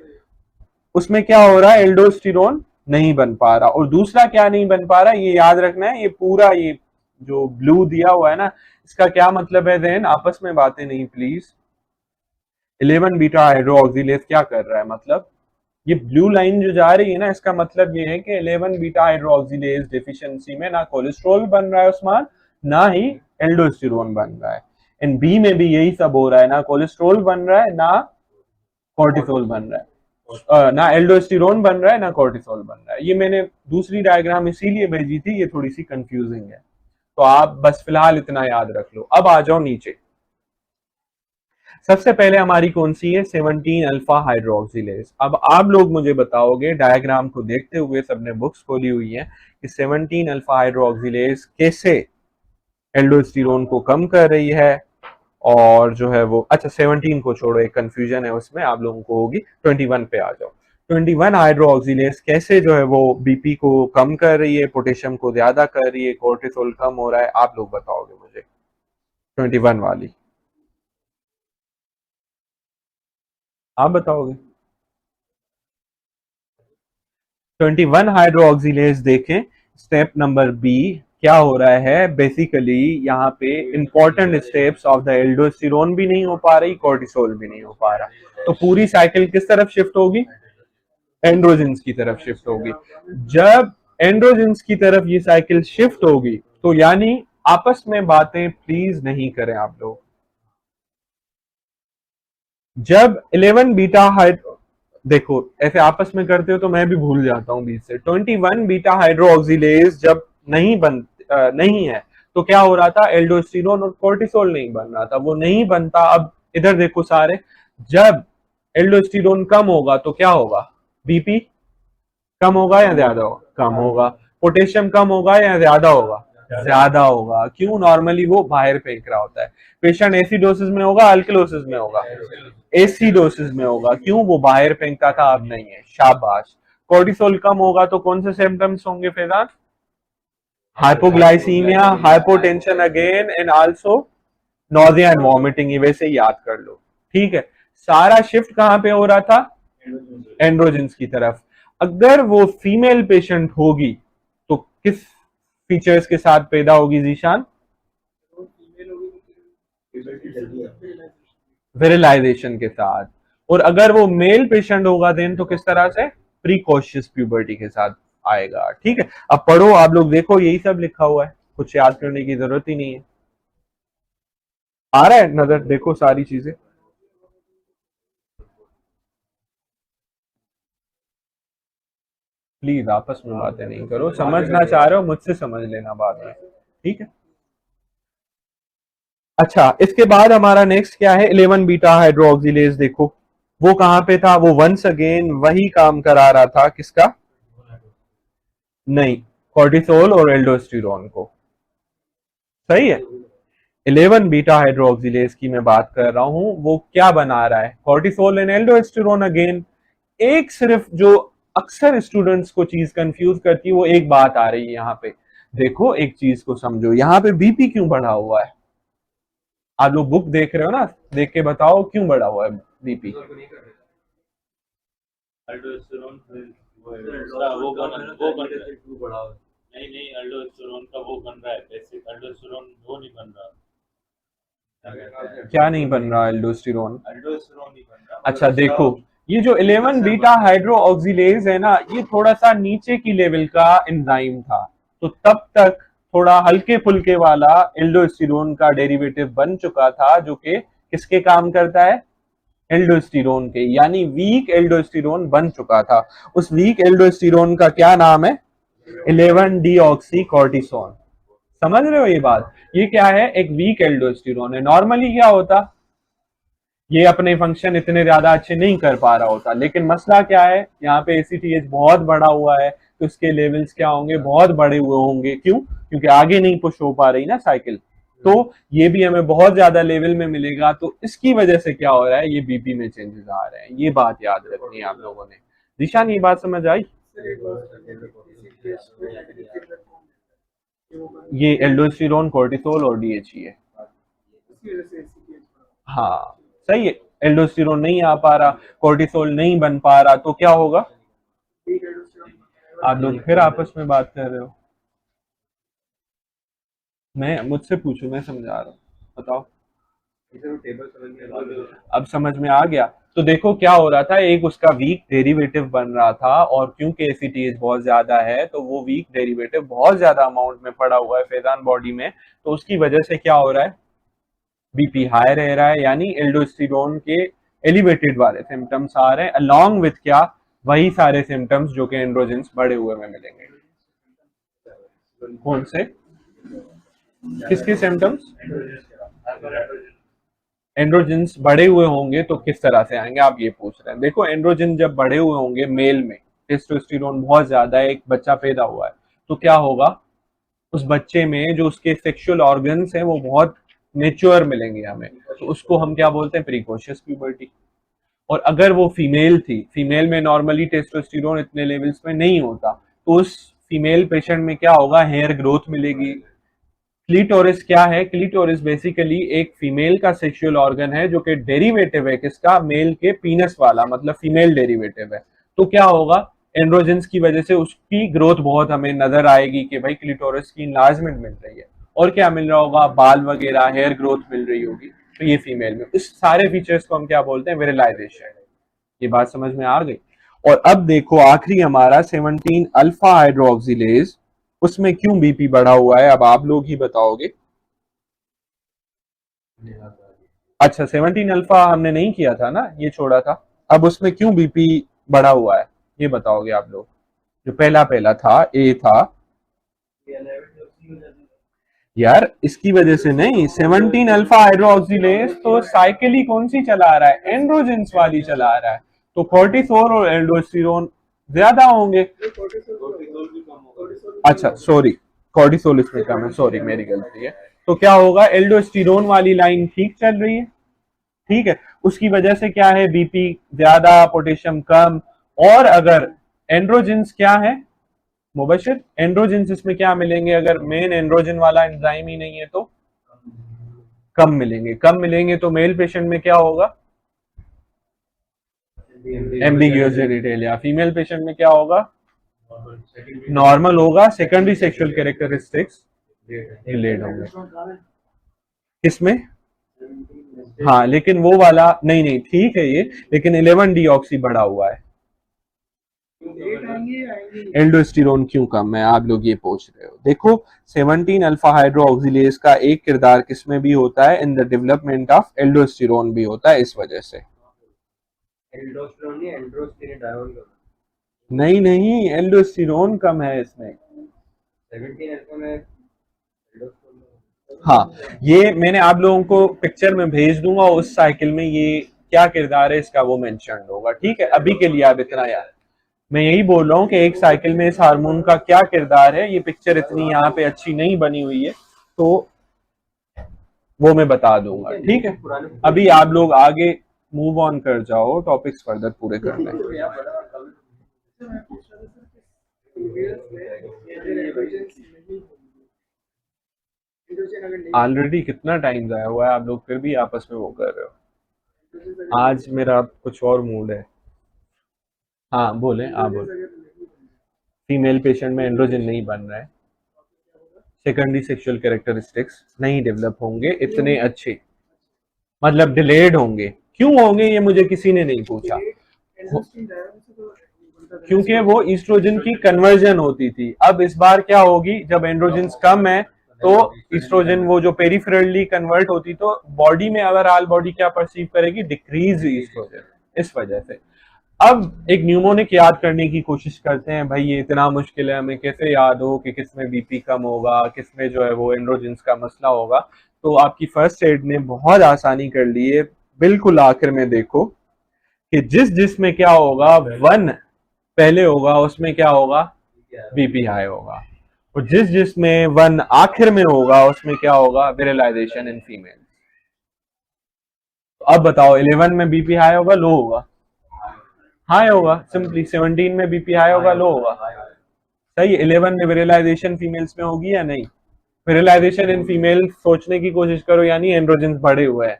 उसमें क्या हो रहा है, एल्डोस्टेरोन नहीं बन पा रहा। और दूसरा क्या नहीं बन पा रहा, ये याद रखना है, ये पूरा ये जो ब्लू दिया हुआ है ना, इसका क्या मतलब है, देन आपस में बातें नहीं प्लीज। 11 बीटा हाइड्रोक्सिलेज क्या कर रहा है, मतलब ये ब्लू लाइन जो जा रही है ना, इसका मतलब ये है कि 11 बीटा हाइड्रोक्सिलेज डेफिशिएंसी में ना कोलेस्ट्रॉल बन रहा है उस्मान, ना ही एल्डोस्टेरोन बन रहा है। इन बी में भी यही सब हो रहा है, ना कोलेस्ट्रॉल बन रहा है, ना कॉर्टिसोल बन रहा है, ना एल्डोस्टेरोन बन रहा है, ना कॉर्टिसोल बन रहा है। ये मैंने दूसरी डायग्राम इसीलिए भेजी थी, ये थोड़ी सी कंफ्यूजिंग है, तो आप बस फिलहाल इतना याद रख लो। अब आ जाओ नीचे, सबसे पहले हमारी कौन सी है, 17 अल्फा हाइड्रोक्सिलेज। अब आप लोग मुझे बताओगे डायग्राम को देखते हुए, सबने बुक्स खोली हुई है, कि 17 अल्फा हाइड्रोक्सिलेज कैसे एल्डोस्टेरोन को कम कर रही है, और जो है वो, अच्छा 17 को छोड़ो, एक कंफ्यूजन है उसमें आप लोगों को होगी, 21 पे आ जाओ। 21 हाइड्रोक्सिलेज कैसे जो है वो बीपी को कम कर रही है, पोटेशियम को ज्यादा कर रही है, कोर्टिसोल कम हो रहा है, आप लोग बताओगे मुझे 21 वाली, आप बताओगे। 21 हाइड्रोक्सिलेज देखें, स्टेप नंबर बी, क्या हो रहा है, बेसिकली यहाँ पे important steps of the aldosterone भी नहीं हो पा रही, कोर्टिसोल भी नहीं हो पा रहा, तो पूरी साइकिल किस तरफ शिफ्ट होगी, एंड्रोजेंस की तरफ शिफ्ट होगी। जब एंड्रोजेंस की तरफ ये साइकिल शिफ्ट होगी, तो यानी आपस में बातें प्लीज नहीं करें आप लोग। जब 11 बीटा देखो ऐसे आपस में करते हो तो मैं भी भूल जाता हूँ बीच से। 21 बीटा हाइड्रोक्सिलेज जब नहीं है तो क्या हो रहा था, एल्डोस्टेरोन और कोर्टिसोल नहीं बन रहा था, वो नहीं बनता। अब इधर देखो सारे, जब एल्डोस्टेरोन कम होगा तो क्या होगा, बीपी कम होगा या ज्यादा होगा, कम होगा। पोटेशियम कम होगा या ज्यादा होगा, ज्यादा होगा। क्यों, नॉर्मली वो बाहर फेंक रहा होता है। पेशेंट एसिडोसिस में होगा, अल्कलोसिस में होगा, एसिडोसिस में होगा। क्यों, वो बाहर फेंकता था, अब नहीं है। शाबाश। कोर्टिसोल कम होगा तो कौन से सिम्टम्स होंगे Faizan, hypoglycaemia, hypotension again, and also nausea and vomiting. ये वैसे ही याद कर लो, ठीक है। सारा शिफ्ट कहां पे हो रहा था, एंड्रोजेंस की तरफ। अगर वो फीमेल पेशेंट होगी तो किस फीचर्स के साथ पैदा होगी जीशान, विरलाइजेशन के साथ। और अगर वो मेल पेशेंट होगा देन तो किस तरह से, प्रीकॉशियस प्यूबर्टी के साथ आएगा। ठीक है, अब पढ़ो आप लोग, देखो यही सब लिखा हुआ है, कुछ याद करने की जरूरत ही नहीं है। आ रहा है नजर, देखो सारी चीजें। प्लीज आपस में बातें नहीं करो, समझना चाह रहे हो मुझसे समझ लेना बाद में, ठीक है। अच्छा, इसके बाद हमारा नेक्स्ट क्या है, 11 बीटा हाइड्रोक्सिलेज। देखो वो कहां पे था, वो वंस अगेन वही काम करा रहा था, किसका, नहीं, कोर्टिसोल और एल्डोस्टेरोन को। सही है। 11 बीटा हाइड्रोक्सिलेज की मैं बात कर रहा हूं, वो क्या बना रहा है, कोर्टिसोल एंड एल्डोस्टेरोन अगेन। एक सिर्फ जो अक्सर स्टूडेंट्स को चीज कंफ्यूज करती है, वो एक बात आ रही है यहाँ पे। देखो एक चीज को समझो, यहाँ पे बीपी क्यों बढ़ा हुआ है, आप लोग बुक देख रहे हो ना, देख के बताओ क्यों बढ़ा हुआ है बीपी। अल्डोस्टेरोन वो बन रहा है। नहीं नहीं, अल्डोस्टेरोन का वो बन रहा है, बेसिक अल्डोस्टेरोन वो नहीं बन रहा। क्या नहीं बन रहा, एल्डोस्टेरोन। अल्डोस्टेरोन नहीं बन रहा। अच्छा देखो, ये जो 11 बीटा हाइड्रोक्सिलेज है ना, ये थोड़ा सा नीचे की लेवल का एंजाइम था, तो तब तक थोड़ा हल्के फुल्के वाला एल्डोस्टेरोन का डेरिवेटिव बन चुका था, जो कि किसके काम करता है, एल्डोस्टेरोन के, यानी वीक एल्डोस्टेरोन बन चुका था। उस वीक एल्डोस्टेरोन का क्या नाम है, 11 डीऑक्सी कॉर्टिसोन। समझ रहे हो ये बात, ये क्या है, एक वीक एल्डोस्टेरोन है। नॉर्मली क्या होता, ये अपने फंक्शन इतने ज्यादा अच्छे नहीं कर पा रहा होता, लेकिन मसला क्या है, यहाँ पे एसीटीएच बहुत बड़ा हुआ है, तो इसके लेवल्स क्या होंगे, बहुत बड़े हुए होंगे। क्यों, क्योंकि आगे नहीं पुश हो पा रही ना साइकिल, तो ये भी हमें बहुत ज्यादा लेवल में मिलेगा, तो इसकी वजह से क्या हो रहा है, ये बीपी में चेंजेस आ रहे हैं। ये बात याद रखनी है आप लोगों ने। दिशान ये बात समझ आई, ये एल्डोस्टेरोन, कोर्टिसोल और डीएचई है। हाँ सही है, एल्डोस्टेरोन नहीं आ पा रहा, कोर्टिसोल नहीं बन पा रहा, तो क्या होगा, आप लोग फिर आपस में बात कर रहे हो, मैं मुझसे पूछो, मैं समझा रहा हूँ, बताओ। अब समझ में आ गया। तो देखो क्या हो रहा था, एक उसका वीक डेरिवेटिव बन रहा था, और क्योंकि एसीटीएच बहुत ज्यादा है तो वो वीक डेरिवेटिव बहुत ज्यादा अमाउंट में पड़ा हुआ है फैजान बॉडी में, तो उसकी वजह से क्या हो रहा है, बीपी हाई रह रहा है, यानी एल्डोस्टेरोन के एलिवेटेड वाले सिम्टम्स आ रहे हैं, अलोंग विथ क्या, वही सारे सिम्टम्स जो कि एंड्रोजेंस बढ़े हुए में मिलेंगे। कौन से, किसके सिम्टम्स, एंड्रोजेंस बढ़े हुए होंगे तो किस तरह से आएंगे, आप ये पूछ रहे हैं। देखो एंड्रोजन जब बढ़े हुए होंगे मेल में, टेस्टोस्टेरोन बहुत ज्यादा है, एक बच्चा पैदा हुआ है, तो क्या होगा, उस बच्चे में जो उसके सेक्सुअल ऑर्गन्स हैं वो बहुत मेच्योर मिलेंगे हमें, तो उसको हम क्या बोलते हैं, प्रीकॉशियस प्यूबर्टी। और अगर वो फीमेल थी, फीमेल में नॉर्मली टेस्टोस्टेरोन इतने लेवल्स में नहीं होता, तो उस फीमेल पेशेंट में क्या होगा, हेयर ग्रोथ मिलेगी। क्लीटोरिस क्या है, क्लीटोरिस बेसिकली एक फीमेल का सेक्सुअल ऑर्गन है, जो कि डेरिवेटिव है किसका, मेल के पीनस वाला, मतलब फीमेल डेरिवेटिव है। तो क्या होगा, एंड्रोजेंस की वजह से उसकी ग्रोथ बहुत हमें नजर आएगी कि भाई क्लीटोरिस की इनलार्जमेंट मिल रही है। और क्या मिल रहा होगा, बाल वगैरह, हेयर ग्रोथ मिल रही होगी, तो ये फीमेल में, इस सारे फीचर्स को हम क्या बोलते हैं, विरलाइजेशन। ये बात समझ में आ गई। और अब देखो आखिरी हमारा 17 अल्फा हाइड्रोक्सिलेज, उसमें क्यों बीपी बढ़ा हुआ है, अब आप लोग ही बताओगे। अच्छा 17 अल्फा हमने नहीं किया था ना, ये छोड़ा था, अब उसमें क्यों बीपी बढ़ा हुआ है, ये बताओगे आप लोग। जो पहला पहला था ए था यार, इसकी वजह से नहीं, 17 अल्फा हाइड्रोक्सिलेज तो साइकिल ही कौन सी चला रहा है, एंड्रोजेंस वाली चला रहा है, तो कोर्टिसोल और एल्डोस्टेरोन ज्यादा होंगे। अच्छा सॉरी, कोर्टिसोल इसमें कम है, सॉरी मेरी गलती है। तो क्या होगा, एल्डोस्टेरोन वाली लाइन ठीक चल रही है, ठीक है, उसकी वजह से क्या है, बीपी ज्यादा, पोटेशियम कम। और अगर एंड्रोजेंस क्या है मुबशिर, एंड्रोजेंस इसमें क्या मिलेंगे, अगर मेन एंड्रोजन वाला एंजाइम ही नहीं है तो कम मिलेंगे, कम मिलेंगे तो मेल पेशेंट में क्या होगा, एम्बिग्यूअस जेनिटलिया। फीमेल पेशेंट में क्या होगा, नॉर्मल होगा। सेकेंडरी सेक्सुअल कैरेक्टरिस्टिक्स डिलेड होंगे, किसमें, हाँ लेकिन वो वाला नहीं, नहीं ठीक है ये, लेकिन 11 डीऑक्सी बढ़ा हुआ है। एल्डोस्टेरोन क्यों कम है, आप लोग ये पूछ रहे हो। देखो 17 अल्फा हाइड्रोक्सिलेज का एक किरदार किसमें भी होता है, in the development of aldosterone भी होता है, इस वजह से। नहीं नहीं, एल्डोस्टेरोन कम है इसमें। 17 अल्फा में हाँ, ये मैंने आप लोगों को पिक्चर में भेज दूंगा, उस साइकिल में ये क्या किरदार है इसका वो मेंशन होगा, ठीक है। अभी के लिए आप इतना याद, मैं यही बोल रहा हूँ कि एक साइकिल में इस हार्मोन का क्या किरदार है, ये पिक्चर इतनी यहाँ पे अच्छी नहीं बनी हुई है, तो वो मैं बता दूंगा, ठीक है। अभी आप लोग आगे मूव ऑन कर जाओ, टॉपिक्स फर्दर पूरे कर लें। ऑलरेडी कितना टाइम जाया हुआ है, आप लोग फिर भी आपस में वो कर रहे हो। आज मेरा कुछ और मूड है। हाँ बोले, आप बोले। फीमेल पेशेंट में एंड्रोजन नहीं बन रहा है, सेकेंडरी सेक्सुअल कैरेक्टरिस्टिक्स नहीं डेवलप होंगे इतने अच्छे, मतलब डिलेड होंगे। क्यों होंगे ये मुझे किसी ने नहीं पूछा, क्योंकि वो ईस्ट्रोजन की कन्वर्जन होती थी। अब इस बार क्या होगी, जब एंड्रोजन कम है तो ईस्ट्रोजन वो जो पेरिफेरली कन्वर्ट होती, तो बॉडी में ओवरऑल बॉडी क्या परसीव करेगी, डिक्रीज ईस्ट्रोजन, इस वजह से। अब एक न्यूमोनिक याद करने की कोशिश करते हैं, भाई ये इतना मुश्किल है, हमें कैसे याद हो कि किसमें बीपी कम होगा, किसमें जो है वो एंड्रोजेंस का मसला होगा। तो आपकी फर्स्ट एड ने बहुत आसानी कर ली है, बिल्कुल आखिर में देखो कि जिसमें क्या होगा, 1 पहले होगा उसमें क्या होगा, बीपी हाई होगा, और जिसमें 1 आखिर में होगा उसमें क्या होगा, विरलाइजेशन इन फीमेल। तो अब बताओ 11 में बीपी हाई होगा, लो होगा, हाई होगा सिंपली। 17 में बीपी हाई होगा, लो होगा, सही। 11 में विरलाइजेशन फीमेल्स में होगी या नहीं, विरलाइजेशन इन फीमेल सोचने की कोशिश करो, यानी एंड्रोजेंस बढ़े हुए हैं,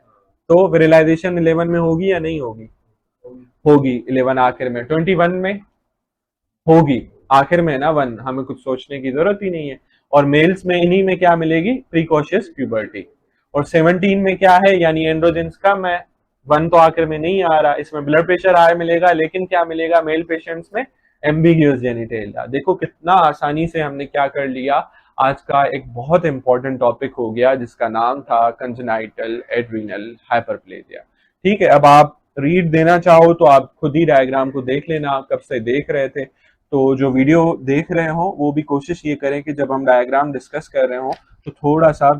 तो विरलाइजेशन 11 में होगी या नहीं होगी, होगी 11 आखिर में। 21 में होगी आखिर में ना 1, हमें कुछ सोचने की जरूरत ही नहीं है। और मेल्स में इन्हीं में क्या मिलेगी, प्रीकॉशियस प्यूबर्टी। और 17 में क्या है, यानी एंड्रोजेंस कम है, 1 तो आखिर में नहीं आ रहा, इसमें ब्लड प्रेशर हाई मिलेगा, लेकिन क्या मिलेगा मेल पेशेंट्स में, एम्बिग्यूअस जेनिटलिया। देखो कितना आसानी से हमने क्या कर लिया, आज का एक बहुत इंपॉर्टेंट टॉपिक हो गया जिसका नाम था कंजेनाइटल एड्रीनल हाइपरप्लेजिया। ठीक है, अब आप रीड देना चाहो तो आप खुद ही डायग्राम को देख लेना, आप कब से देख रहे थे। तो जो वीडियो देख रहे हो वो भी कोशिश ये करें कि जब हम डायग्राम डिस्कस कर रहे हो तो थोड़ा सा